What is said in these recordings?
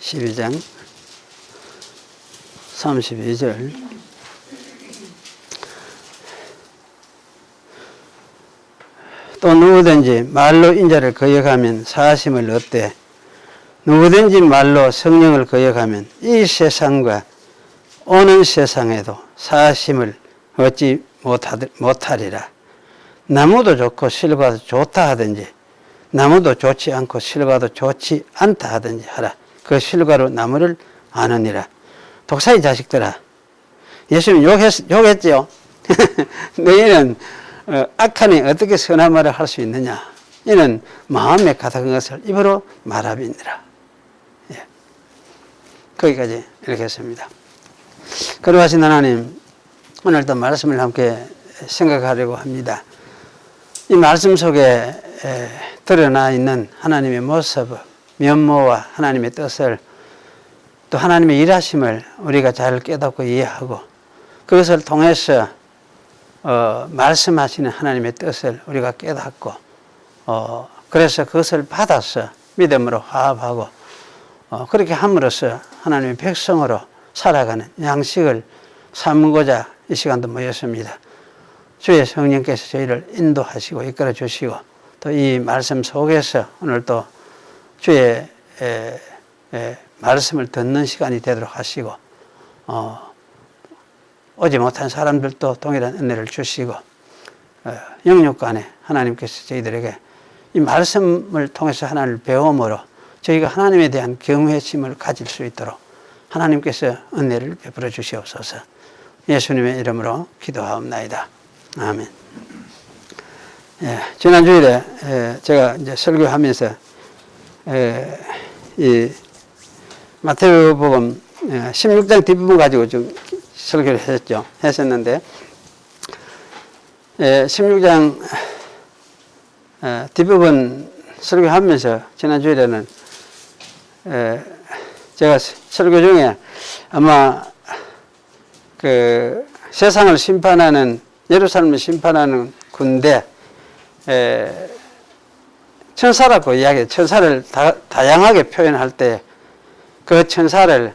12장 32절. 또 누구든지 말로 인자를 거역하면 사하심을 얻되 누구든지 말로 성령을 거역하면 이 세상과 오는 세상에도 사하심을 얻지 못하리라. 나무도 좋고 실과도 좋다 하든지 나무도 좋지 않고 실과도 좋지 않다 하든지 하라. 그 실과로 나무를 아느니라. 독사의 자식들아, 예수님 욕했죠. 너희는 악하니 어떻게 선한 말을 할 수 있느냐. 이는 마음에 가득한 것을 입으로 말하비니라. 예. 거기까지 읽겠습니다. 거룩하신 하나님, 오늘도 말씀을 함께 생각하려고 합니다. 이 말씀 속에 드러나 있는 하나님의 모습, 면모와 하나님의 뜻을, 또 하나님의 일하심을 우리가 잘 깨닫고 이해하고 그것을 통해서 말씀하시는 하나님의 뜻을 우리가 깨닫고 그래서 그것을 받아서 믿음으로 화합하고 그렇게 함으로써 하나님의 백성으로 살아가는 양식을 삼고자 이 시간도 모였습니다. 주의 성령께서 저희를 인도하시고 이끌어 주시고 또 이 말씀 속에서 오늘 또 주의 말씀을 듣는 시간이 되도록 하시고 오지 못한 사람들도 동일한 은혜를 주시고 영육간에 하나님께서 저희들에게 이 말씀을 통해서 하나님을 배움으로 저희가 하나님에 대한 경외심을 가질 수 있도록 하나님께서 은혜를 베풀어 주시옵소서. 예수님의 이름으로 기도하옵나이다. 아멘. 예, 지난 주일에 제가 이제 설교하면서 이 마태복음 16장 뒷부분 가지고 좀 설교를 했었는데 16장 뒷부분 설교하면서 지난 주일에는 제가 설교 중에 아마 그 세상을 심판하는 예루살렘을 심판하는 군대 천사라고 이야기해요. 천사를 다양하게 표현할 때 그 천사를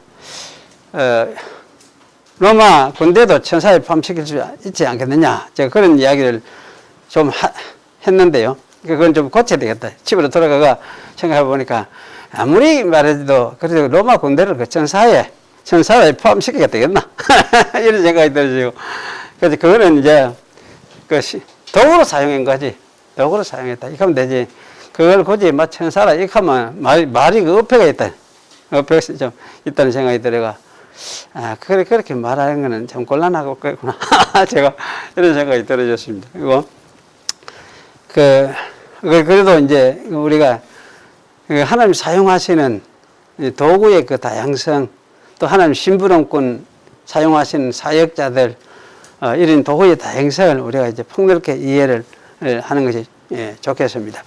로마 군대도 천사에 포함시킬 수 있지 않겠느냐. 제가 그런 이야기를 좀 했는데요. 그건 좀 고쳐야 되겠다. 집으로 돌아가가 생각해 보니까 아무리 말해도 그래도 로마 군대를 그 천사에 포함시키게 되겠나. 이런 생각이 들어지고. 그래서 그거는 이제 그 도구로 사용한 거지. 도구로 사용했다. 이렇게 하면 되지. 그걸 굳이 천사라 이렇게 하면 말이 그 어폐가 있다. 어폐가 좀 있다는 생각이 들어가. 그렇게 말하는 거는 참 곤란하고 그랬구나. 제가 이런 생각이 들어졌습니다. 그리고 그래도 이제 우리가 하나님 사용하시는 도구의 그 다양성, 또 하나님 심부름꾼 사용하시는 사역자들, 이런 도구의 다양성을 우리가 이제 폭넓게 이해를 하는 것이 좋겠습니다.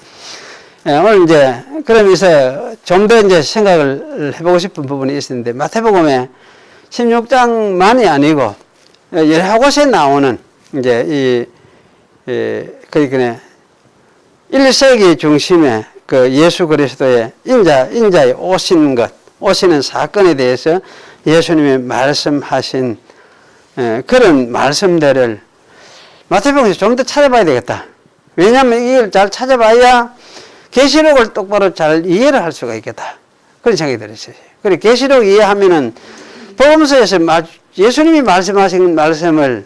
오늘 이제 그러면서 좀 더 이제 생각을 해보고 싶은 부분이 있었는데, 마태복음에 16장만이 아니고 여러 곳에 나오는 이제 그러니까 1세기 중심의 그 예수 그리스도의 인자의 오시는 사건에 대해서 예수님이 말씀하신 그런 말씀들을 마태복음에서 좀 더 찾아봐야 되겠다. 왜냐하면 이걸 잘 찾아봐야 계시록을 똑바로 잘 이해를 할 수가 있겠다. 그런 생각이 들었어요. 그리고 계시록 이해하면은 복음서에서 예수님이 말씀하신 말씀을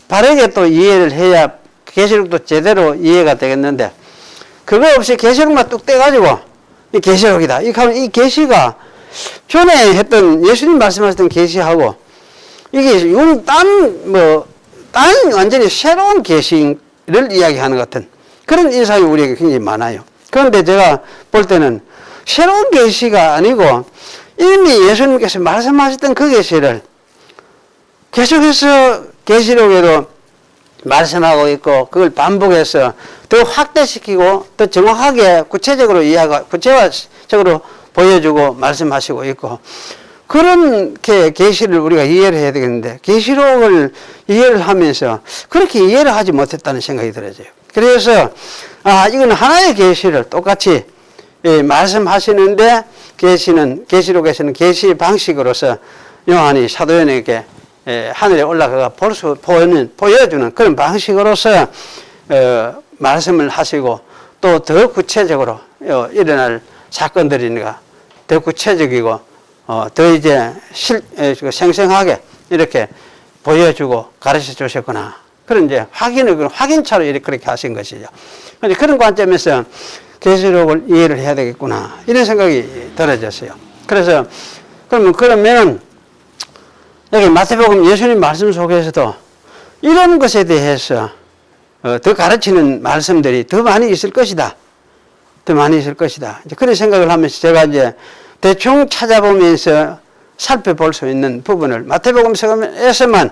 바르게 또 이해를 해야 계시록도 제대로 이해가 되겠는데, 그거 없이 계시록만 뚝 떼가지고 이 계시록이다. 이렇게 하면 이 계시가 전에 했던 예수님 말씀하셨던 계시하고 이게 딴 완전히 새로운 계시를 이야기하는 것 같은 그런 인상이 우리에게 굉장히 많아요. 그런데 제가 볼 때는 새로운 계시가 아니고 이미 예수님께서 말씀하셨던 그 계시를 계속해서 계시록에도 말씀하고 있고 그걸 반복해서 더 확대시키고 더 정확하게 구체적으로 구체화적으로 보여주고 말씀하시고 있고, 그렇게 계시를 우리가 이해를 해야 되겠는데 계시록을 이해를 하면서 그렇게 이해를 하지 못했다는 생각이 들어져요. 그래서 이건 하나의 계시를 똑같이 말씀하시는데 계시록에서는 계시 방식으로서 요한이 사도연에게 하늘에 올라가 보여주는 그런 방식으로서 말씀을 하시고, 또 더 구체적으로 일어날 사건들이니까 더 구체적이고 더 이제 생생하게 이렇게 보여주고 가르쳐 주셨구나. 그런 이제 확인차로 그렇게 하신 것이죠. 그런데 그런 관점에서 계시록을 이해를 해야 되겠구나, 이런 생각이 들어졌어요. 그래서 그러면 여기 마태복음 예수님 말씀 속에서도 이런 것에 대해서 더 가르치는 말씀들이 더 많이 있을 것이다. 더 많이 있을 것이다. 이제 그런 생각을 하면서 제가 이제 대충 찾아보면서 살펴볼 수 있는 부분을 마태복음에서만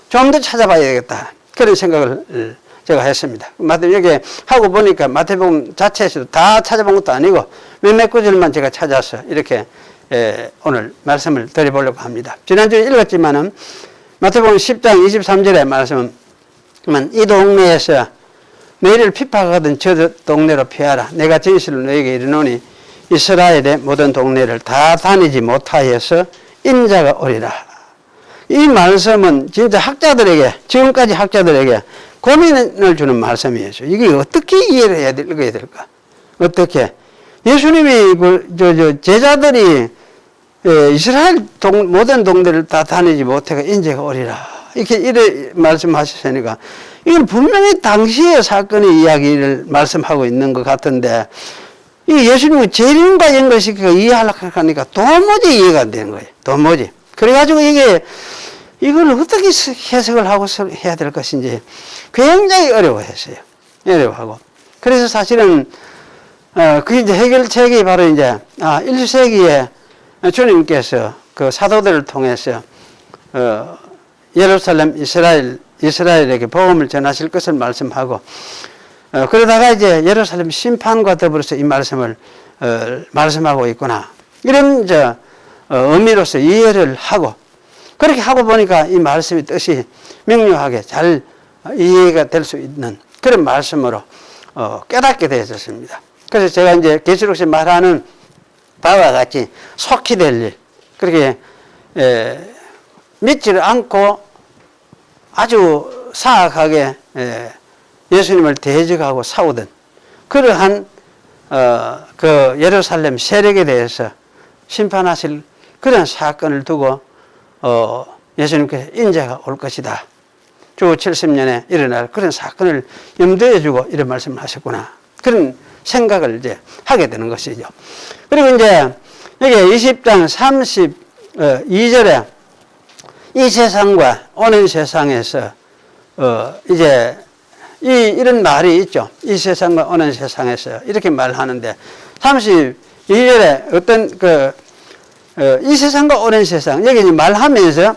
좀 더 찾아봐야 되겠다, 그런 생각을 제가 했습니다. 여기 하고 보니까 마태복음 자체에서도 다 찾아본 것도 아니고 몇몇 구절만 제가 찾아서 이렇게 오늘 말씀을 드려보려고 합니다. 지난주에 읽었지만은 마태복음 10장 23절의 말씀은 이 동네에서 너희를 핍박하던 저 동네로 피하라. 내가 진실로 너희에게 이르노니 이스라엘의 모든 동네를 다 다니지 못하여서 인자가 오리라. 이 말씀은 진짜 학자들에게, 지금까지 학자들에게 고민을 주는 말씀이에요. 이게 어떻게 이해를 해야 될까? 어떻게? 예수님이 제자들이 이스라엘 모든 동네를 다 다니지 못해서 인자가 오리라, 이렇게 말씀하셨으니까 이건 분명히 당시의 사건의 이야기를 말씀하고 있는 것 같은데, 이 예수님이 재림과 연결시켜서 이해하려고 하니까 도무지 이해가 안 되는 거예요. 도무지. 그래가지고 이걸 어떻게 해석을 하고 해야 될 것인지 굉장히 어려워했어요. 어려워하고. 그래서 사실은 그게 이제 해결책이 바로 이제 1세기에 주님께서 그 사도들을 통해서 예루살렘 이스라엘에게 복음을 전하실 것을 말씀하고, 그러다가 이제 예루살렘 심판과 더불어서 이 말씀을 말씀하고 있구나, 이런 의미로서 이해를 하고, 그렇게 하고 보니까 이 말씀의 뜻이 명료하게 잘 이해가 될 수 있는 그런 말씀으로 깨닫게 되었습니다. 그래서 제가 이제 계시록에서 말하는 바와 같이 속히 될 일, 그렇게 믿지를 않고 아주 사악하게 예수님을 대적하고 싸우던 그러한 그 예루살렘 세력에 대해서 심판하실 그런 사건을 두고 예수님께서 인자가 올 것이다, 주 70년에 일어날 그런 사건을 염두에 두고 이런 말씀을 하셨구나, 그런 생각을 이제 하게 되는 것이죠. 그리고 이제 여기 20장 32절에 이 세상과 오는 세상에서 이제 이런 말이 있죠. 이 세상과 오는 세상에서 이렇게 말하는데 32절에 어떤 이 세상과 오는 세상, 여기 말하면서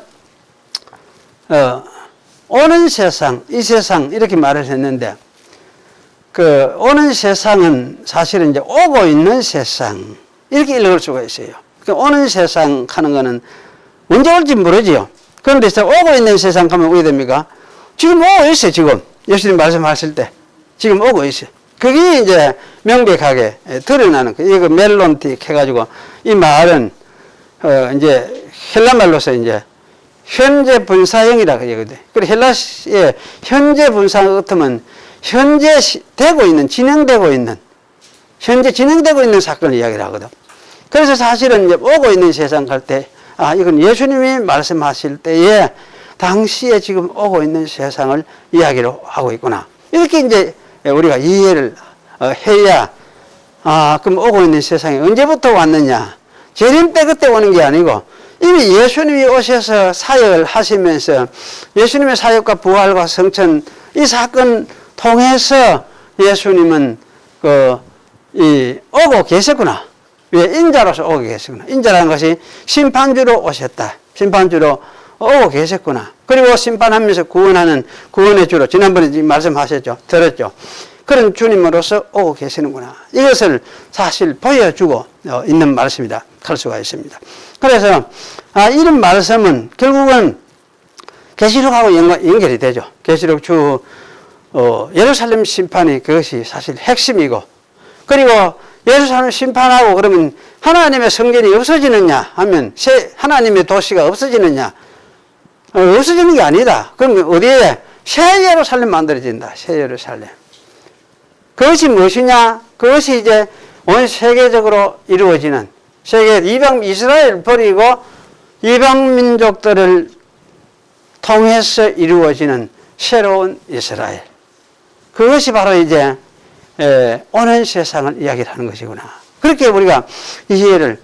오는 세상, 이 세상 이렇게 말을 했는데, 그 오는 세상은 사실은 이제 오고 있는 세상 이렇게 읽을 수가 있어요. 그 오는 세상 하는 거는 언제 올지 모르지요. 그런데 오고 있는 세상 가면 어떻게 됩니까? 지금 오고 있어요. 지금 예수님 말씀하실 때 지금 오고 있어요. 그게 이제 명백하게 드러나는 거예요. 이거 멜론틱 해가지고 이 말은 이제 헬라 말로서 이제 현재 분사형이라고 얘기해요. 그리고 헬라의 현재 분사 같으면 현재 되고 있는, 현재 진행되고 있는 사건을 이야기를 하거든. 그래서 사실은 이제 오고 있는 세상 갈 때, 이건 예수님이 말씀하실 때에 당시에 지금 오고 있는 세상을 이야기를 하고 있구나. 이렇게 이제 우리가 이해를 해야, 그럼 오고 있는 세상이 언제부터 왔느냐. 재림 때 그때 오는 게 아니고, 이미 예수님이 오셔서 사역을 하시면서 예수님의 사역과 부활과 성천, 이 사건 통해서 예수님은 오고 계셨구나. 왜? 인자로서 오고 계셨구나. 인자라는 것이 심판주로 오셨다. 심판주로 오고 계셨구나. 그리고 심판하면서 구원하는 구원의 주로, 지난번에 말씀하셨죠. 들었죠. 그런 주님으로서 오고 계시는구나. 이것을 사실 보여주고 있는 말씀이다 할 수가 있습니다. 그래서 이런 말씀은 결국은 계시록하고 연결이 되죠. 계시록 예루살렘 심판이 그것이 사실 핵심이고, 그리고 예루살렘 심판하고 그러면 하나님의 성전이 없어지느냐 하면 하나님의 도시가 없어지느냐? 없어지는 게 아니다. 그럼 어디에? 새 예루살렘 만들어진다. 새 예루살렘. 그것이 무엇이냐? 그것이 이제 온 세계적으로 이루어지는 이스라엘 버리고 이방 민족들을 통해서 이루어지는 새로운 이스라엘. 그것이 바로 이제 오는 세상을 이야기를 하는 것이구나. 그렇게 우리가 이해를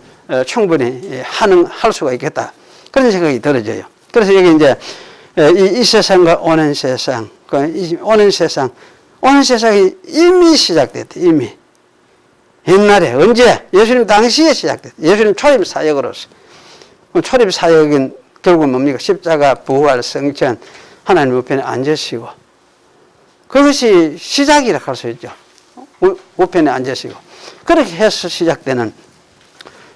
충분히 할 수가 있겠다. 그런 생각이 들어져요. 그래서 여기 이제 이 세상과 오는 세상, 오는 세상이 이미 시작됐다. 이미. 옛날에 언제? 예수님 당시에 시작됐다. 예수님 초림 사역으로서. 초림 사역은 결국은 뭡니까? 십자가, 부활, 성천, 하나님 우편에 앉으시고 그것이 시작이라고 할 수 있죠. 우편에 앉으시고 그렇게 해서 시작되는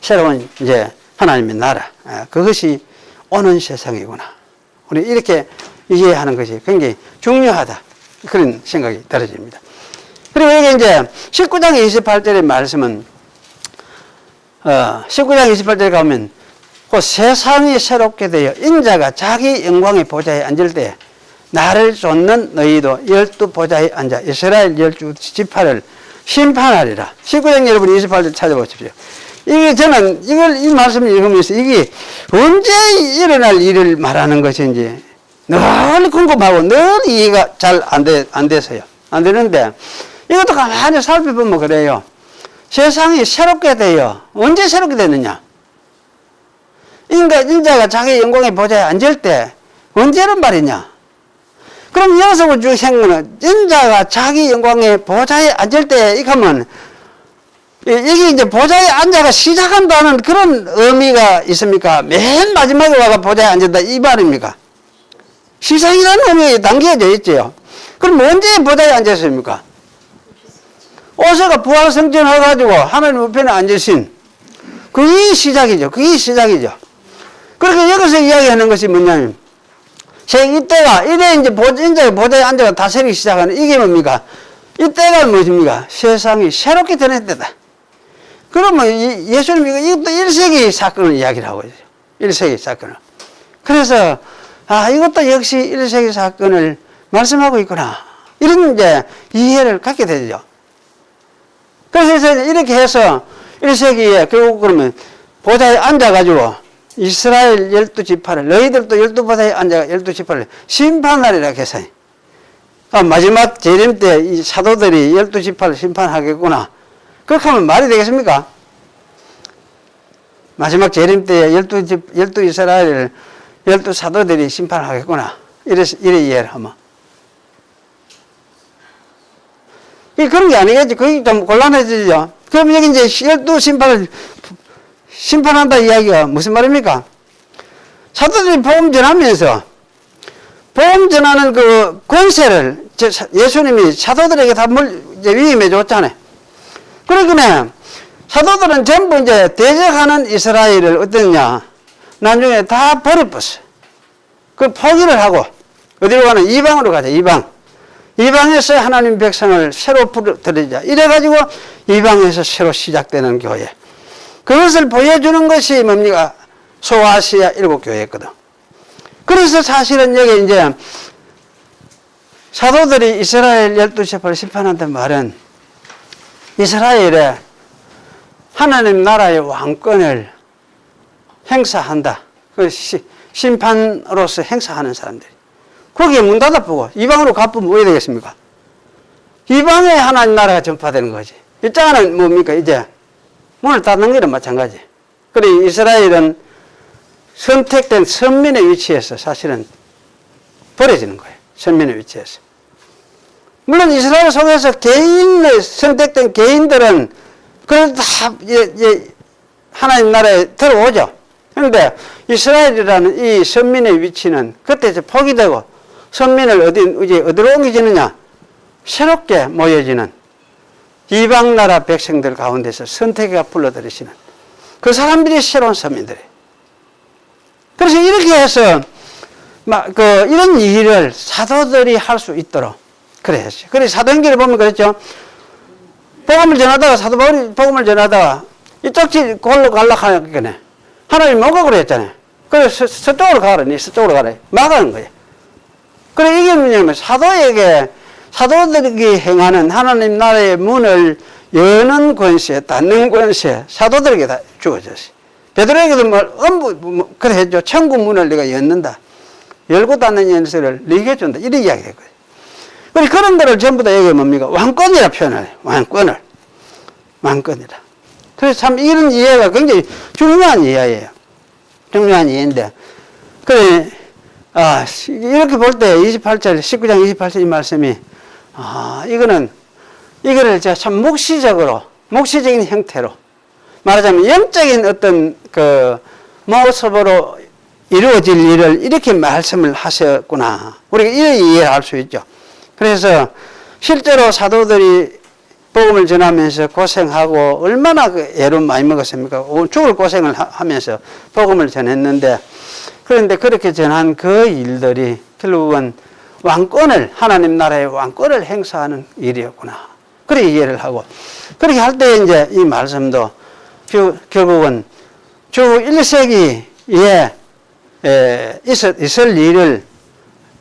새로운 이제 하나님의 나라, 그것이 오는 세상이구나. 우리 이렇게 이해하는 것이 굉장히 중요하다. 그런 생각이 들어집니다. 그리고 여기 이제 19장 28절의 말씀은 19장 28절에 가면 그 세상이 새롭게 되어 인자가 자기 영광의 보좌에 앉을 때 나를 쫓는 너희도 12보좌에 앉아 이스라엘 12지파를 심판하리라. 19장 여러분 28절 찾아보십시오. 이게 저는 이 말씀을 읽으면서 이게 언제 일어날 일을 말하는 것인지 늘 궁금하고 늘 이해가 잘 안 돼서요. 안 되는데 이것도 가만히 살펴보면 그래요. 세상이 새롭게 돼요. 언제 새롭게 되느냐? 인자가 자기 영광의 보좌에 앉을 때 언제란 말이냐? 그럼 여기서 쭉 생각은 인자가 자기 영광의 보좌에 앉을 때 이거 하면 이게 이제 보좌에 앉아가 시작한다는 그런 의미가 있습니까? 맨 마지막에 와가 보좌에 앉았다 이 말입니까? 시작이라는 의미가 담겨져 있죠. 그럼 언제 보좌에 앉았습니까? 오세가 부활 성전 해가지고 하나님 우편에 앉으신 그게 시작이죠. 그게 시작이죠. 그렇게 여기서 이야기하는 것이 뭐냐면 이때가 이래 이제 인자가 보좌에 앉아가 다스리기 시작하는 이게 뭡니까? 이때가 무엇입니까? 세상이 새롭게 되는 때다. 그러면 예수님이 이것도 1세기 사건을 이야기를 하고 있어요. 1세기 사건을. 그래서 이것도 역시 1세기 사건을 말씀하고 있구나. 이런 이제 이해를 갖게 되죠. 그래서 이렇게 해서 1세기에 결국 그러면 보좌에 앉아가지고 이스라엘 12지파를 너희들도 12보좌에 앉아 12지파를 심판하리라 해서 마지막 재림 때 이 사도들이 12지파를 심판하겠구나. 그렇게 하면 말이 되겠습니까? 마지막 재림 때 12 이스라엘을 12사도들이 심판하겠구나. 이래 이해를 하면. 그런 게 아니겠지. 그게 좀 곤란해지죠. 그럼 여기 이제 12심판을 심판한다 이야기가 무슨 말입니까? 사도들이 복음 전하면서 복음 전하는 그 권세를 예수님이 사도들에게 다 위임해 줬잖아요. 그러니까 사도들은 전부 이제 대적하는 이스라엘을 어땠냐? 나중에 다 버려버렸어요. 그 포기를 하고 어디로 가는? 이방으로 가자. 이방에서 하나님 백성을 새로 부르자. 이래가지고 이방에서 새로 시작되는 교회. 그것을 보여주는 것이 뭡니까? 소아시아 7교회였거든. 그래서 사실은 여기 이제 사도들이 이스라엘 12지파를 심판한다는 말은 이스라엘에 하나님 나라의 왕권을 행사한다. 그 심판으로서 행사하는 사람들이. 거기에 문 닫아보고 이방으로 가보면 뭐 해야 되겠습니까? 이방에 하나님 나라가 전파되는 거지. 이쪽은 뭡니까? 이제 문을 닫는 거랑 마찬가지. 그래 이스라엘은 선택된 선민의 위치에서 사실은 버려지는 거예요. 선민의 위치에서. 물론 이스라엘 속에서 선택된 개인들은 그래도 다 하나님 나라에 들어오죠. 그런데 이스라엘이라는 이 선민의 위치는 그때 이제 포기되고 선민을 어디로 옮겨지느냐? 새롭게 모여지는 이방 나라 백성들 가운데서 선택해가 불러들이시는 그 사람들이 새로운 선민들이에요. 그래서 이렇게 해서 이런 일을 사도들이 할 수 있도록 그래 했어요. 그래서 사도행전을 보면 그랬죠. 복음을 전하다가 사도 바울이 복음을 전하다가 이쪽 길 골로 가려고 하니까 하나님 뭐가 그랬잖아요. 그래서 서쪽으로 가라, 니 서쪽으로 가라. 막아는 거예요. 그래, 이게 뭐냐면 사도들이 행하는 하나님 나라의 문을 여는 권세, 닫는 권세, 사도들에게 다 주어졌어요. 베드로에게도 그래 했죠. 천국 문을 네가 열는다. 열고 닫는 연설을 네게 준다. 이런 이야기 했거든요. 그런 거를 전부 다 이게 뭡니까? 왕권이라 표현을 해요. 왕권이라. 그래서 참 이런 이해가 굉장히 중요한 이해예요. 중요한 이해인데. 그래, 이렇게 볼 때 28절, 19장 28절 이 말씀이, 이거를 제가 참 묵시적인 형태로, 말하자면 영적인 어떤 모습으로 이루어질 일을 이렇게 말씀을 하셨구나. 우리가 이렇게 이해할 수 있죠. 그래서 실제로 사도들이 복음을 전하면서 고생하고 얼마나 애를 많이 먹었습니까? 죽을 고생을 하면서 복음을 전했는데, 그런데 그렇게 전한 그 일들이 결국은 하나님 나라의 왕권을 행사하는 일이었구나. 그렇게 이해를 하고, 그렇게 할 때 이제 이 말씀도 결국은 주 1세기에 있을 일을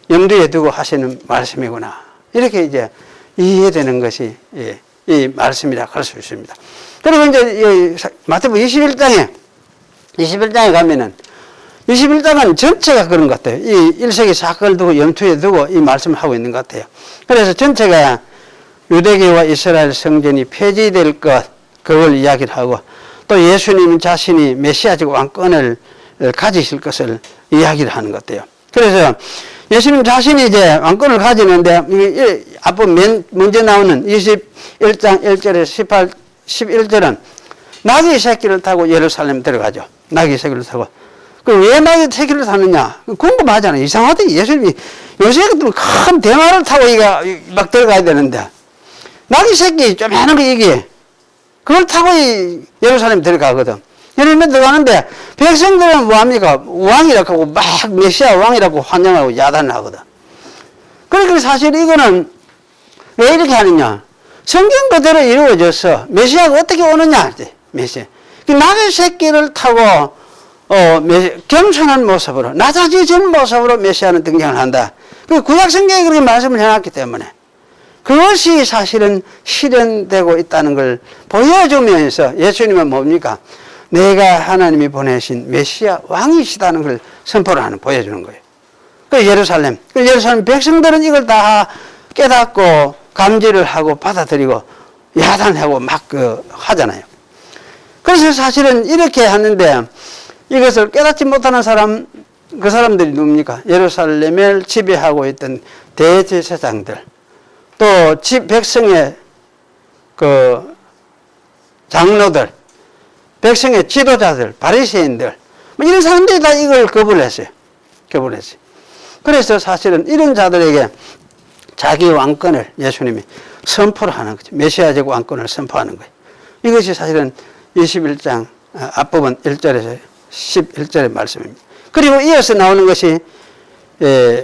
염두에 두고 하시는 말씀이구나. 이렇게 이제 이해되는 것이 이 말씀이라 할 수 있습니다. 그리고 이제 마태복음 21장에 가면은 21장은 전체가 그런 것 같아요. 이 1세기 사건을 두고 염두에 두고 이 말씀을 하고 있는 것 같아요. 그래서 전체가 유대교와 이스라엘 성전이 폐지될 것, 그걸 이야기를 하고, 또 예수님 자신이 메시아적 왕권을 가지실 것을 이야기를 하는 것 같아요. 그래서 예수님 자신이 이제 왕권을 가지는데, 앞으로 먼저 나오는 21장 1절에서 11절은 나귀 새끼를 타고 예루살렘 들어가죠. 나귀 새끼를 타고. 왜 나귀 새끼를 타느냐? 궁금하잖아요. 이상하다. 예수님이 요새 같으면 큰 대마를 타고 막 들어가야 되는데, 나귀 새끼 쪼매는 거 이게, 그걸 타고 예루살렘 들어가거든. 예루살렘 들어가는데, 백성들은 뭐합니까? 왕이라고 하고, 막 메시아 왕이라고 환영하고 야단을 하거든. 그러니까 사실 이거는 왜 이렇게 하느냐? 성경 그대로 이루어져서 메시아가 어떻게 오느냐? 메시아. 나귀 새끼를 타고, 겸손한 모습으로, 낮아지진 모습으로 메시아는 등장을 한다. 그 구약 성경에 그렇게 말씀을 해놨기 때문에 그것이 사실은 실현되고 있다는 걸 보여주면서 예수님은 뭡니까? 내가 하나님이 보내신 메시아 왕이시다는 걸 선포를 보여주는 거예요. 그 예루살렘 백성들은 이걸 다 깨닫고 감지를 하고 받아들이고 야단하고 막 하잖아요. 그래서 사실은 이렇게 하는데 이것을 깨닫지 못하는 그 사람들이 누굽니까? 예루살렘을 지배하고 있던 대제사장들, 또 백성의 장로들, 백성의 지도자들, 바리새인들, 이런 사람들이 다 이걸 거부를 했어요. 그래서 사실은 이런 자들에게 자기 왕권을 예수님이 선포를 하는 거죠. 메시아적 왕권을 선포하는 거예요. 이것이 사실은 21장 앞부분 1절에서 11절의 말씀입니다. 그리고 이어서 나오는 것이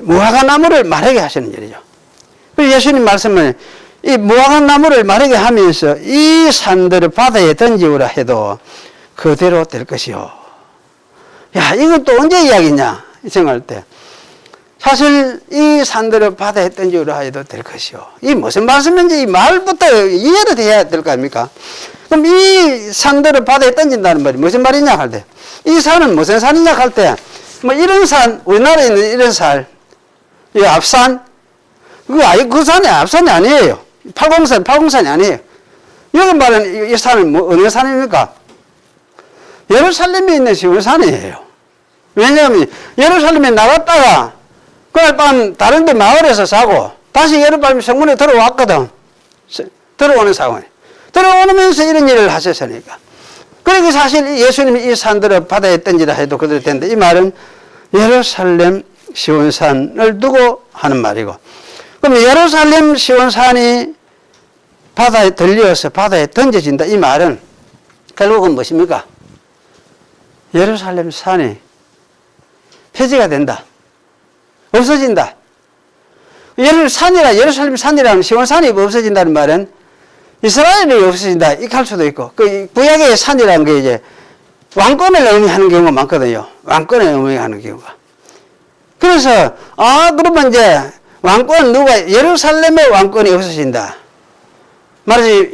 무화과나무를 마르게 하시는 일이죠. 그리고 예수님 말씀은 이 무화과나무를 마르게 하면서 이 산들을 바다에 던지우라 해도 그대로 될 것이요. 야, 이건 또 언제 이야기냐 생각할 때 사실 이 산들을 바다에 던지우라 해도 될 것이요. 이 무슨 말씀인지 이 말부터 이해를 해야 될 거 아닙니까? 그럼 이 산들을 바다에 던진다는 말이 무슨 말이냐 할 때 이 산은 무슨 산이냐 할 때 뭐 이런 산, 우리나라에 있는 이런 산, 이 앞산, 그 산이 앞산이 아니에요. 팔공산이 아니에요. 여기 말하는 이 산은 어느 산입니까? 예루살렘에 있는 시온산이에요. 왜냐하면 예루살렘에 나갔다가 그날 밤 다른 데 마을에서 자고 다시 예루살렘 성문에 들어왔거든. 들어오는 상황에. 들어오면서 이런 일을 하셨으니까. 그러니까 사실 예수님이 이 산들을 바다에 던지라 해도 그대로 된다. 이 말은 예루살렘 시온산을 두고 하는 말이고. 그럼 예루살렘 시온산이 바다에 들려서 바다에 던져진다. 이 말은 결국은 무엇입니까? 예루살렘 산이 폐지가 된다. 없어진다. 예루살렘 산이라는 시온산이 없어진다는 말은 이스라엘이 없어진다. 이렇게 할 수도 있고, 그 구약의 산이라는 게 이제 왕권을 의미하는 경우가 많거든요. 왕권을 의미하는 경우가. 그래서, 그러면 이제 왕권 누가, 예루살렘의 왕권이 없어진다. 말하지,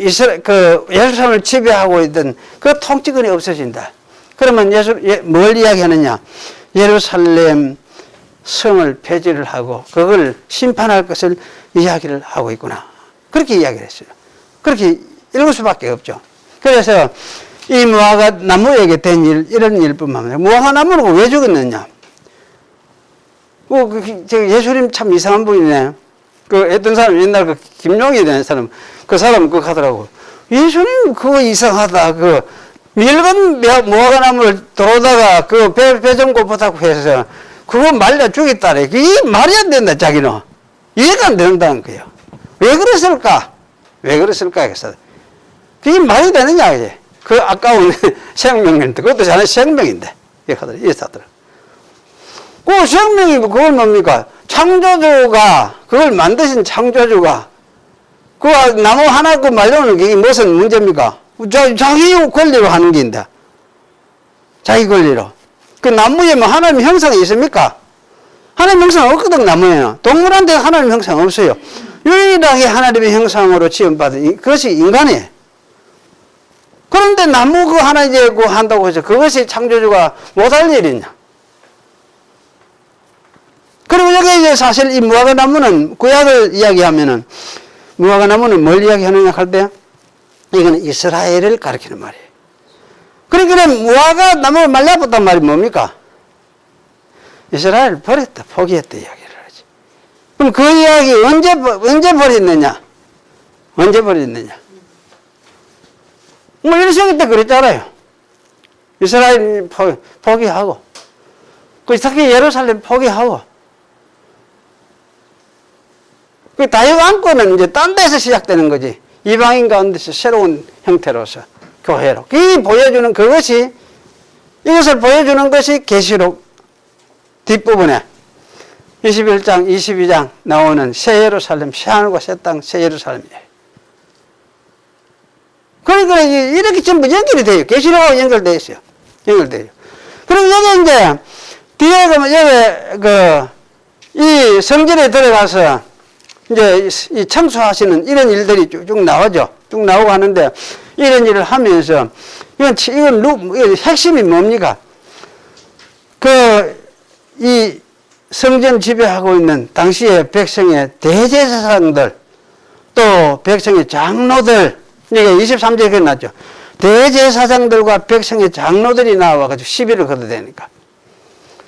예루살렘을 지배하고 있던 그 통치권이 없어진다. 그러면 뭘 이야기하느냐? 예루살렘 성을 폐지를 하고 그걸 심판할 것을 이야기를 하고 있구나. 그렇게 이야기를 했어요. 그렇게 읽을 수밖에 없죠. 그래서 이 무화과 나무에게 된 일, 이런 일뿐만 아니라 무화과 나무는 왜 죽었느냐? 예수님 참 이상한 분이네. 어떤 사람, 옛날 김용이라는 사람, 그 사람 그거 하더라고. 예수님 그거 이상하다. 늙은 무화과 나무를 들어오다가 배 좀 고프다고 해서 그거 말려 죽였다래. 이게 말이 안 된다, 자기는. 이해가 안 된다는 거예요. 왜 그랬을까? 왜 그랬을까? 해서. 그게 말이 되느냐, 이제. 그 아까운 생명인데, 그것도 자네 생명인데. 이렇게 하더라. 그 생명이 그걸 뭡니까? 창조주가, 그걸 만드신 창조주가, 그 나무 하나 말려놓는 게 무슨 문제입니까? 자기 권리로 하는 게인데. 자기 권리로. 그 나무에 뭐 하나님 형상이 있습니까? 하나님 형상 없거든, 나무에는. 동물한테 하나님 형상 없어요. 유일하게 하나님의 형상으로 지음받은 그것이 인간이에요. 그런데 나무 그거 하나 이제 한다고 해서 그것이 창조주가 못할 일이냐? 그리고 여기 이제 사실 이 무화과 나무는 구약을 이야기하면은 무화과 나무는 뭘 이야기하느냐 할 때 이거는 이스라엘을 가리키는 말이에요. 그러니까 무화과 나무를 말려봤단 말이 뭡니까? 이스라엘을 버렸다, 포기했다 이야기를 하지. 그럼 그 이야기 언제 버렸느냐? 언제 버렸느냐? 뭐 일생일 때 그랬잖아요. 이스라엘 포기하고, 특히 예루살렘 포기하고, 그 다윗 왕권은 이제 딴 데서 시작되는 거지. 이방인 가운데서 새로운 형태로서 교회로. 보여주는 그것이, 이것을 보여주는 것이 계시록 뒷부분에 21장, 22장 나오는 새 예루살렘, 새 하늘과 새 땅, 새 예루살렘이에요. 그러니까 이렇게 전부 연결이 돼요. 계시록하고 연결되어 있어요. 연결돼요. 그리고 여기 이제 뒤에 이 성전에 들어가서 이제 이 청소하시는 이런 일들이 쭉 나오죠. 쭉 나오고 하는데 이런 일을 하면서 이건 핵심이 뭡니까? 이 성전 지배하고 있는 당시의 백성의 대제사장들 또 백성의 장로들 이게 23절에 그랬죠. 대제사장들과 백성의 장로들이 나와가지고 시비를 걸어대니까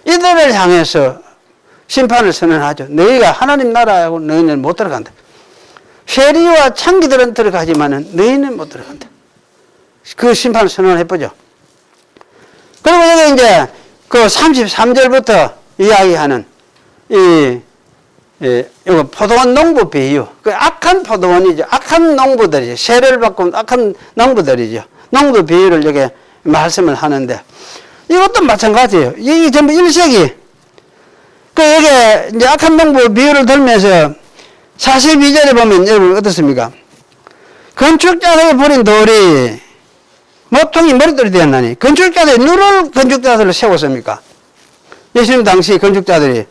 이들을 향해서 심판을 선언하죠. 너희가 하나님 나라하고 너희는 못 들어간다. 세리와 창기들은 들어가지만은 너희는 못 들어간다. 그 심판을 선언을 해보죠. 그리고 여기 이제 그 33절부터 이야기하는 이거 포도원 농부 비유. 그 악한 포도원이죠. 악한 농부들이죠. 세례를 받고 악한 농부들이죠. 농부 비유를 여기 말씀을 하는데 이것도 마찬가지예요. 이게 전부 1세기. 여기 이제 악한 농부 비유를 들면서 42절에 보면 여러분 어떻습니까? 건축자들이 버린 돌이 모퉁이 머릿돌이 되었나니 건축자들이 누를 건축자들을 세웠습니까? 예수님 당시 건축자들이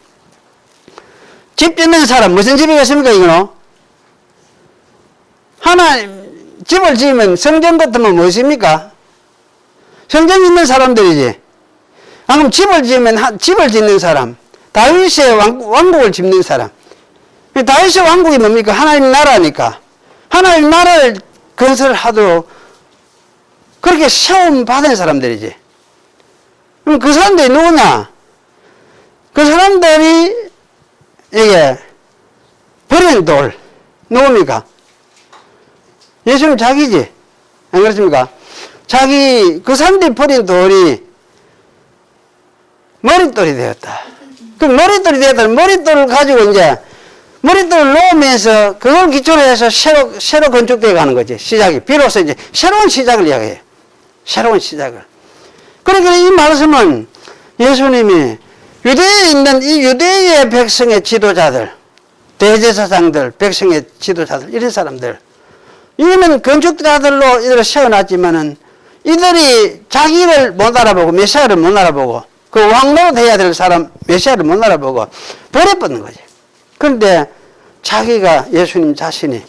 집 짓는 사람 무슨 집이겠습니까 이거는? 집을 지으면 성전 같으면 무엇입니까? 성전 짓는 사람들이지. 그럼 집을 지으면 집을 짓는 사람, 다윗의 왕국을 짓는 사람. 다윗의 왕국이 뭡니까? 하나님 나라니까. 하나님 나라를 건설하도록 그렇게 시험 받은 사람들이지. 그럼 그 사람들이 누구냐? 그 사람들이 이게 버린 돌 누굽니까? 예수님 자기지. 안 그렇습니까? 그 사람들이 버린 돌이 머릿돌이 되었다. 그 머릿돌이 되었다는 머릿돌을 가지고 이제 머릿돌을 놓으면서 그걸 기초로 해서 새로 건축되어 가는 거지. 시작이. 비로소 이제 새로운 시작을 이야기해요. 새로운 시작을. 그러니까 이 말씀은 예수님이 유대에 있는 이 유대의 백성의 지도자들, 대제사장들, 백성의 지도자들, 이런 사람들, 이거는 건축자들로 이들을 세워놨지만은 이들이 자기를 못 알아보고 메시아를 못 알아보고 그 왕노로 돼야 될 사람 메시아를 못 알아보고 버려버린 거지. 그런데 자기가 예수님 자신이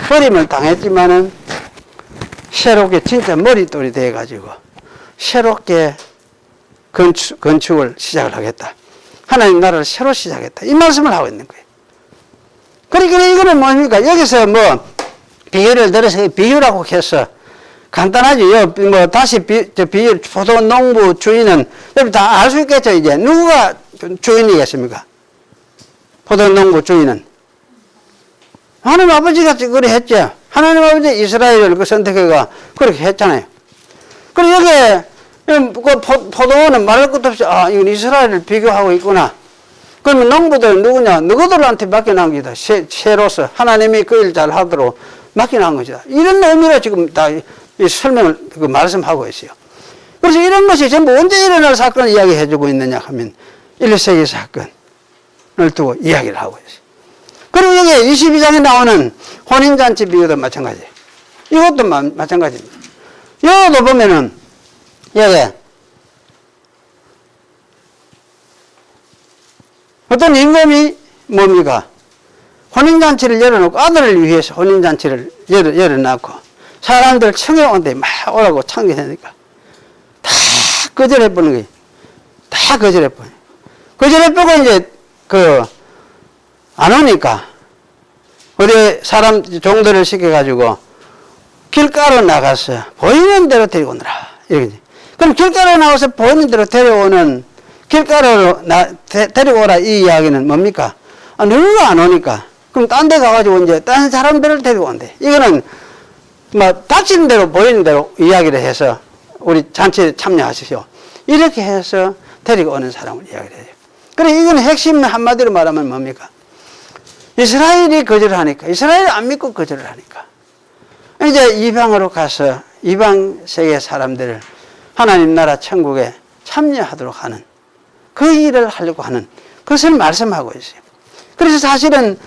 버림을 당했지만은 새롭게 진짜 머릿돌이 돼가지고 새롭게 건축을 시작을 하겠다. 하나님 나라를 새로 시작했다. 이 말씀을 하고 있는 거예요. 그러니까 이거는 뭡니까? 여기서 뭐 비유를 들어서 비유라고 해서 간단하죠. 뭐 다시 비유 포도농부 주인은 여러분 다 알 수 있겠죠. 이제 누가 주인이겠습니까? 포도농부 주인은 하나님 아버지가 그래 했죠. 하나님 아버지 이스라엘을 그 선택해가 그렇게 했잖아요. 그리고 여기 그 포도원은 말할 것도 없이 이건 이스라엘을 비교하고 있구나. 그러면 농부들은 누구냐? 너희들한테 맡겨놓은 기다. 새로서 하나님이 그 일 잘 하도록 맡겨놓은 것이다. 이런 의미로 지금 다 이 설명을 그 말씀하고 있어요. 그래서 이런 것이 전부 언제 일어날 사건을 이야기해주고 있느냐 하면 1세기 사건을 두고 이야기를 하고 있어요. 그리고 여기 22장에 나오는 혼인잔치 비유도 마찬가지예요. 이것도 마찬가지입니다. 여기도 보면은 여기 어떤 임금이 뭡니까? 혼인잔치를 열어놓고 아들을 위해서 혼인잔치를 열어놓고 사람들 청해온데 막 오라고 참견하니까 다 거절해버리는 거예요. 다 거절해버려요. 거절해버리고 이제 안 오니까 우리 사람 종들을 시켜가지고 길가로 나가서 보이는 대로 데리고 오느라. 이렇게. 그럼 길가로 나와서 보이는 대로 데려오는 길가로 데리고 오라 이 이야기는 뭡니까? 누가 안 오니까 그럼 딴 데 가가지고 이제 딴 사람들을 데리고 온대. 이거는 뭐 닥치는 대로 보이는 대로 이야기를 해서 우리 잔치에 참여하시오. 이렇게 해서 데리고 오는 사람을 이야기를 해요. 그래 이건 핵심 한마디로 말하면 뭡니까? 이스라엘이 거절을 하니까 이스라엘이 안 믿고 거절을 하니까 이제 이방으로 가서 이방 세계 사람들을 하나님 나라 천국에 참여하도록 하는 그 일을 하려고 하는 그것을 말씀하고 있어요. 그래서 사실은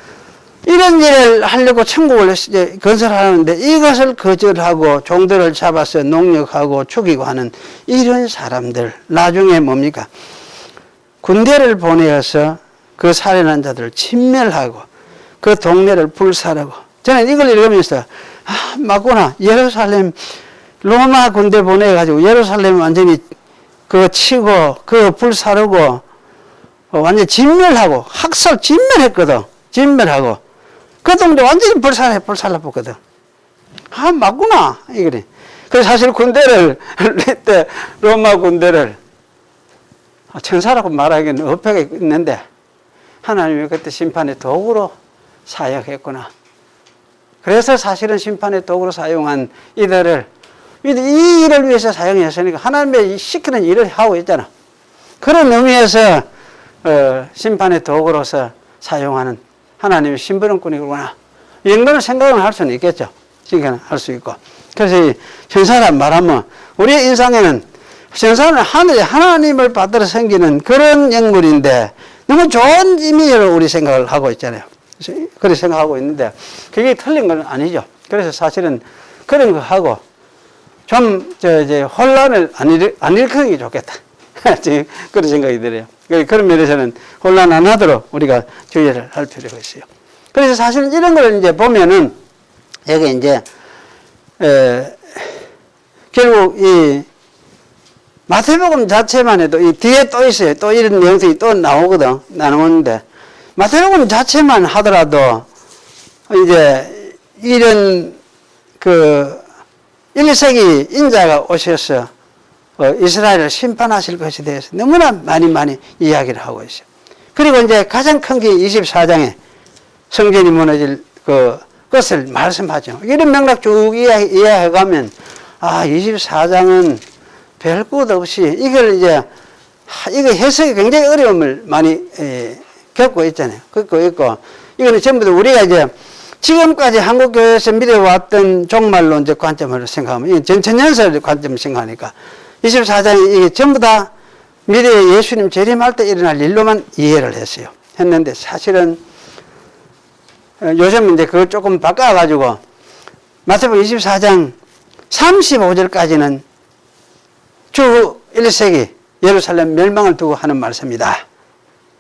이런 일을 하려고 천국을 이제 건설하는데 이것을 거절하고 종들을 잡아서 농락하고 죽이고 하는 이런 사람들 나중에 뭡니까? 군대를 보내어서 그 살인한 자들을 진멸하고 그 동네를 불살하고 저는 이걸 읽으면서 맞구나. 예루살렘 로마 군대 보내가지고 예루살렘 완전히 그거 치고 그거 불사르고 완전히 진멸하고 학살 진멸했거든. 진멸하고 그 동네 완전히 불살라붙거든. 맞구나. 이거래. 그래서 사실 군대를 그때 로마 군대를 천사라고 말하기는 어폐가 있는데 하나님이 그때 심판의 도구로 사역했구나. 그래서 사실은 심판의 도구로 사용한 이들을 이 일을 위해서 사용했으니까 하나님의 시키는 일을 하고 있잖아. 그런 의미에서 심판의 도구로서 사용하는 하나님의 심부름꾼이구나. 이런 거는 생각을 할 수는 있겠죠. 생각을 할 수 있고. 그래서 이 천사란 말하면 우리의 인상에는 천사는 하늘에 하나님을 받들어 생기는 그런 영물인데 너무 좋은 의미로 우리 생각을 하고 있잖아요. 그렇게 생각하고 있는데 그게 틀린 건 아니죠. 그래서 사실은 그런 거 하고 좀 이제 혼란을 안 일으키는 게 좋겠다. 그런 생각이 들어요. 그런 면에서는 혼란 안 하도록 우리가 주의를 할 필요가 있어요. 그래서 사실 이런 걸 이제 보면은 여기 이제 결국 이 마태복음 자체만 해도 이 뒤에 또 있어요. 또 이런 내용들이 또 나오거든. 나오는데 마태복음 자체만 하더라도 이제 이런 1세기 인자가 오셔서 이스라엘을 심판하실 것에 대해서 너무나 많이 이야기를 하고 있어요. 그리고 이제 가장 큰 게 24장에 성전이 무너질 것을 말씀하죠. 이런 맥락 쭉 이해해 가면 24장은 별 것 없이 이걸 이제 이거 해석이 굉장히 어려움을 많이 겪고 있잖아요. 겪고 있고 이거는 전부 다 우리가 이제 지금까지 한국교회에서 믿어왔던 종말론 이제 관점으로 생각하면 이게 전천연설 관점을 생각하니까 24장이 이게 전부 다 미래에 예수님 재림할 때 일어날 일로만 이해를 했어요. 했는데 사실은 요즘 이제 그걸 조금 바꿔가지고 마태복음 24장 35절까지는 주 1세기 예루살렘 멸망을 두고 하는 말씀이다.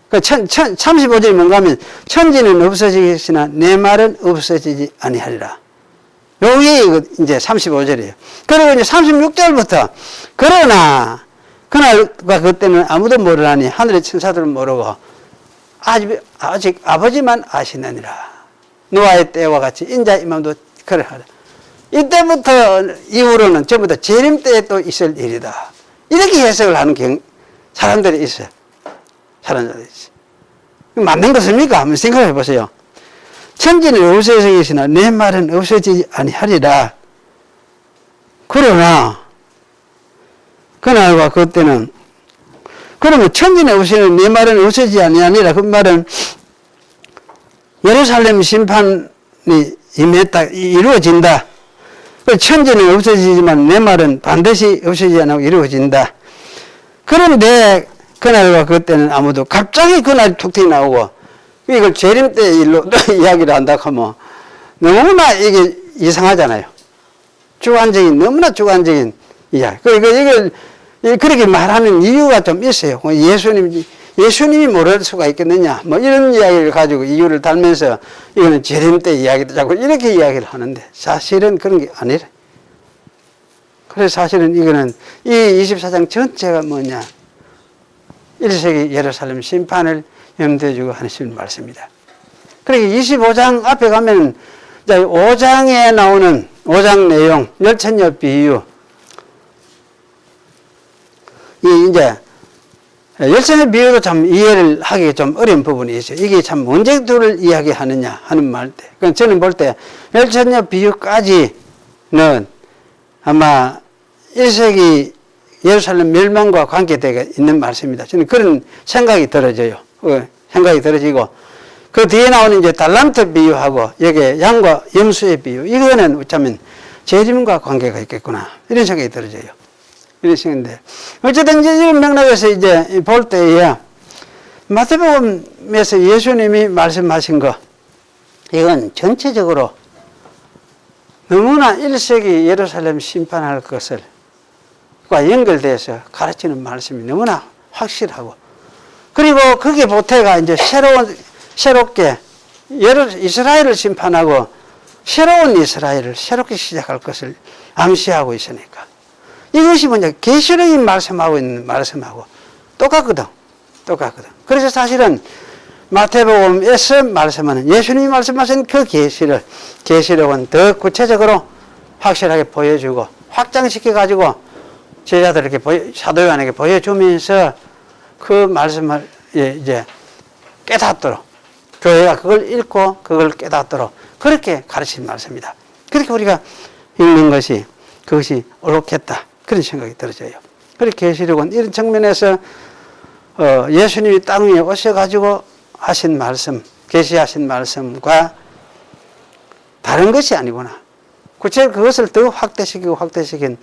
그 35절이 뭔가 하면 천지는 없어지겠으나 내 말은 없어지지 아니하리라. 요게 이제 35절이에요. 그리고 이제 36절부터 그러나 그날과 그때는 아무도 모르나니 하늘의 천사들은 모르고 아직 아버지만 아시느니라. 노아의 때와 같이 인자 임함도 그러하라. 이때부터 이후로는 전부 다 재림 때에 또 있을 일이다. 이렇게 해석을 하는 사람들이 있어요. 사람들이 있어요. 맞는 것입니까? 한번 생각해 보세요. 천지는 없어지겠으나 내 말은 없어지지 아니하리라. 그러나 그날과 그때는 그러면 천지는 없어지는 내 말은 없어지지 아니하리라. 그 말은 예루살렘 심판이 이루어진다. 천지는 없어지지만 내 말은 반드시 없어지지 않고 이루어진다. 그런데 그날과 그때는 아무도 갑자기 그날 툭 튀어나오고 이걸 재림 때 일로 이야기를 한다 하면 너무나 이게 이상하잖아요. 주관적인, 너무나 주관적인 이야기. 이걸 그렇게 말하는 이유가 좀 있어요. 예수님이 모를 수가 있겠느냐. 뭐 이런 이야기를 가지고 이유를 달면서 이거는 재림 때 이야기도 자꾸 이렇게 이야기를 하는데 사실은 그런 게 아니래. 그래서 사실은 이거는 이 24장 전체가 뭐냐. 1세기 예루살렘 심판을 염두에 두고 하시는 말씀입니다. 그러니까 25장 앞에 가면 5장에 나오는 5장 내용, 열천녀 비유. 이제 열천녀 비유도 참 이해를 하기 좀 어려운 부분이 있어요. 이게 참 언제 둘을 이야기하느냐 하는 말 때. 그러니까 저는 볼 때 열천녀 비유까지는 아마 1세기 예루살렘 멸망과 관계되어 있는 말씀입니다. 저는 그런 생각이 들어져요. 생각이 들어지고, 그 뒤에 나오는 이제 달란트 비유하고, 여기에 양과 염소의 비유, 이거는 어쩌면 재림과 관계가 있겠구나. 이런 생각이 들어져요. 이런 생각인데. 어쨌든 이제 이런 맥락에서 이제 볼 때에, 마태복음에서 예수님이 말씀하신 거, 이건 전체적으로 너무나 1세기 예루살렘 심판할 것을 과 연결돼서 가르치는 말씀이 너무나 확실하고, 그리고 그게 보태가 이제 새롭게 이스라엘을 심판하고 새로운 이스라엘을 새롭게 시작할 것을 암시하고 있으니까 이것이 뭐냐, 계시록이 말씀하고 있는 말씀하고 똑같거든. 그래서 사실은 마태복음에서 말씀하는 예수님이 말씀하신 그 계시록은 더 구체적으로 확실하게 보여주고 확장시켜 가지고 제자들에게 사도 요한에게 보여주면서 그 말씀을 이제 깨닫도록, 교회가 그걸 읽고 그걸 깨닫도록 그렇게 가르친 말씀입니다. 그렇게 우리가 읽는 것이 그것이 옳겠다, 그런 생각이 들어져요. 그렇게 계시록은 이런 측면에서 예수님이 땅 위에 오셔가지고 하신 말씀, 계시하신 말씀과 다른 것이 아니구나. 구체적으로 그것을 더 확대시킨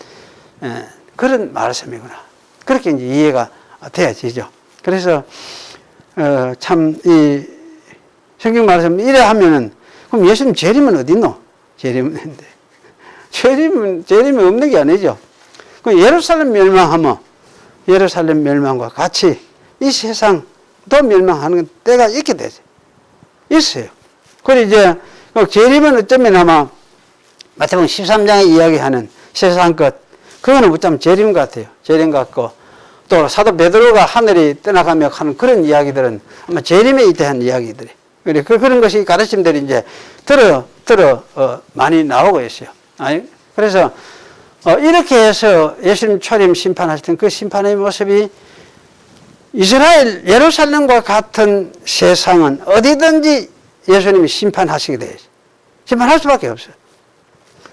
그런 말씀이구나. 그렇게 이제 이해가 되어지죠. 그래서 참 이 성경 말씀 이래 하면은 그럼 예수님 재림은 어디 있노? 재림이 없는 게 아니죠. 그 예루살렘 멸망하면 예루살렘 멸망과 같이 이 세상도 멸망하는 때가 있게 되죠. 있어요. 그리고 이제 재림은 어쩌면 아마 마태복음 13장에 이야기하는 세상 것, 그거는 어쩌면 재림 같아요. 재림 같고, 또 사도 베드로가 하늘이 떠나가며 하는 그런 이야기들은 아마 재림에 대한 이야기들이. 그런 것이 가르침들이 이제 많이 나오고 있어요. 그래서 이렇게 해서 예수님 초림 심판하실 때 그 심판의 모습이 이스라엘 예루살렘과 같은 세상은 어디든지 예수님이 심판하시게 돼요. 심판할 수밖에 없어요.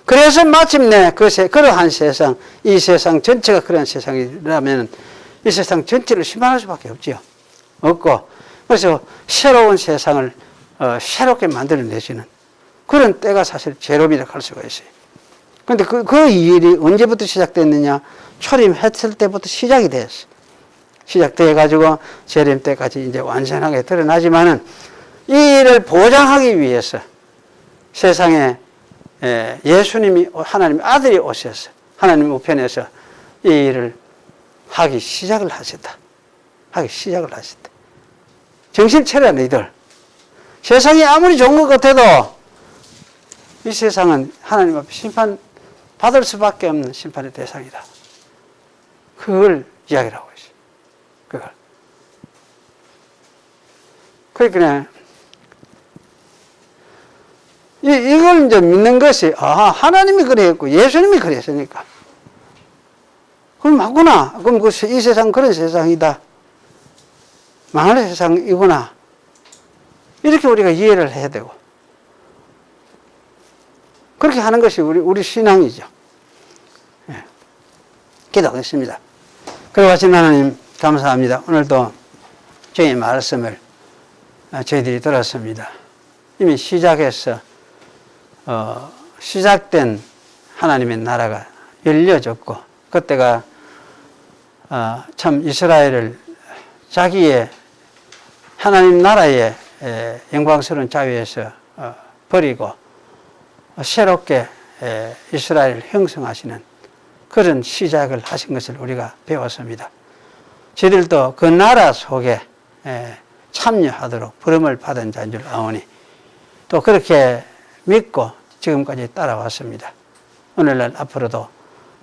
그래서 마침내 그러한 세상, 이 세상 전체가 그러한 세상이라면 이 세상 전체를 심판할 수밖에 없고, 그래서 새로운 세상을 새롭게 만들어내시는 그런 때가 사실 재림이라고 할 수가 있어요. 그런데 그 일이 언제부터 시작됐느냐? 초림했을 때부터 시작이 됐어요. 시작돼가지고 재림 때까지 이제 완전하게 드러나지만은 이 일을 보장하기 위해서 세상에 예수님이 하나님의 아들이 오셔서 하나님 우편에서 이 일을 하기 시작을 하셨다. 하기 시작을 하셨다. 정신 차려 너희들. 세상이 아무리 좋은 것 같아도 이 세상은 하나님 앞에 심판 받을 수밖에 없는 심판의 대상이다. 그걸 이야기를 하고 있어요. 그걸. 그러니까 이걸 이제 믿는 것이 하나님이 그랬고 예수님이 그랬으니까 그럼 맞구나. 그럼 이 세상 그런 세상이다. 망할 세상이구나. 이렇게 우리가 이해를 해야 되고 그렇게 하는 것이 우리 신앙이죠. 예. 기도하겠습니다. 그러하신 하나님 감사합니다. 오늘도 주의 말씀을 저희들이 들었습니다. 이미 시작해서 시작된 하나님의 나라가 열려졌고 그때가 참 이스라엘을 자기의 하나님 나라의 영광스러운 자유에서 버리고 새롭게 이스라엘을 형성하시는 그런 시작을 하신 것을 우리가 배웠습니다. 저희들도 그 나라 속에 참여하도록 부름을 받은 자인 줄 아오니 또 그렇게 믿고 지금까지 따라왔습니다. 오늘날 앞으로도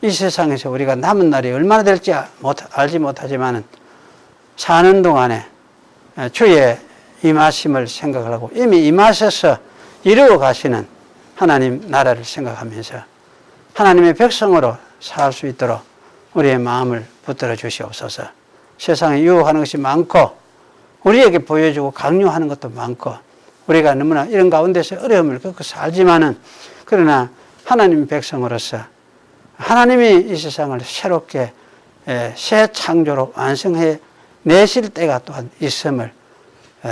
이 세상에서 우리가 남은 날이 얼마나 될지 알지 못하지만 사는 동안에 주의 임하심을 생각을 하고 이미 임하셔서 이루어 가시는 하나님 나라를 생각하면서 하나님의 백성으로 살 수 있도록 우리의 마음을 붙들어 주시옵소서. 세상에 유혹하는 것이 많고 우리에게 보여주고 강요하는 것도 많고 우리가 너무나 이런 가운데서 어려움을 겪고 살지만은 그러나 하나님의 백성으로서 하나님이 이 세상을 새롭게 새 창조로 완성해 내실 때가 또한 있음을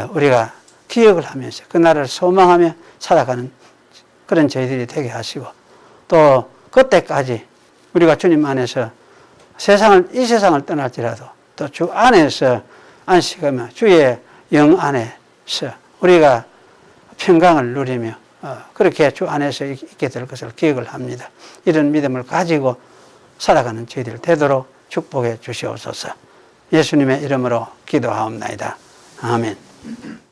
우리가 기억을 하면서 그 나라를 소망하며 살아가는 그런 저희들이 되게 하시고 또 그때까지 우리가 주님 안에서 이 세상을 떠날지라도 또 주 안에서 안식하며 주의 영 안에서 우리가 평강을 누리며 그렇게 주 안에서 있게 될 것을 기억을 합니다. 이런 믿음을 가지고 살아가는 저희들 되도록 축복해 주시옵소서. 예수님의 이름으로 기도하옵나이다. 아멘.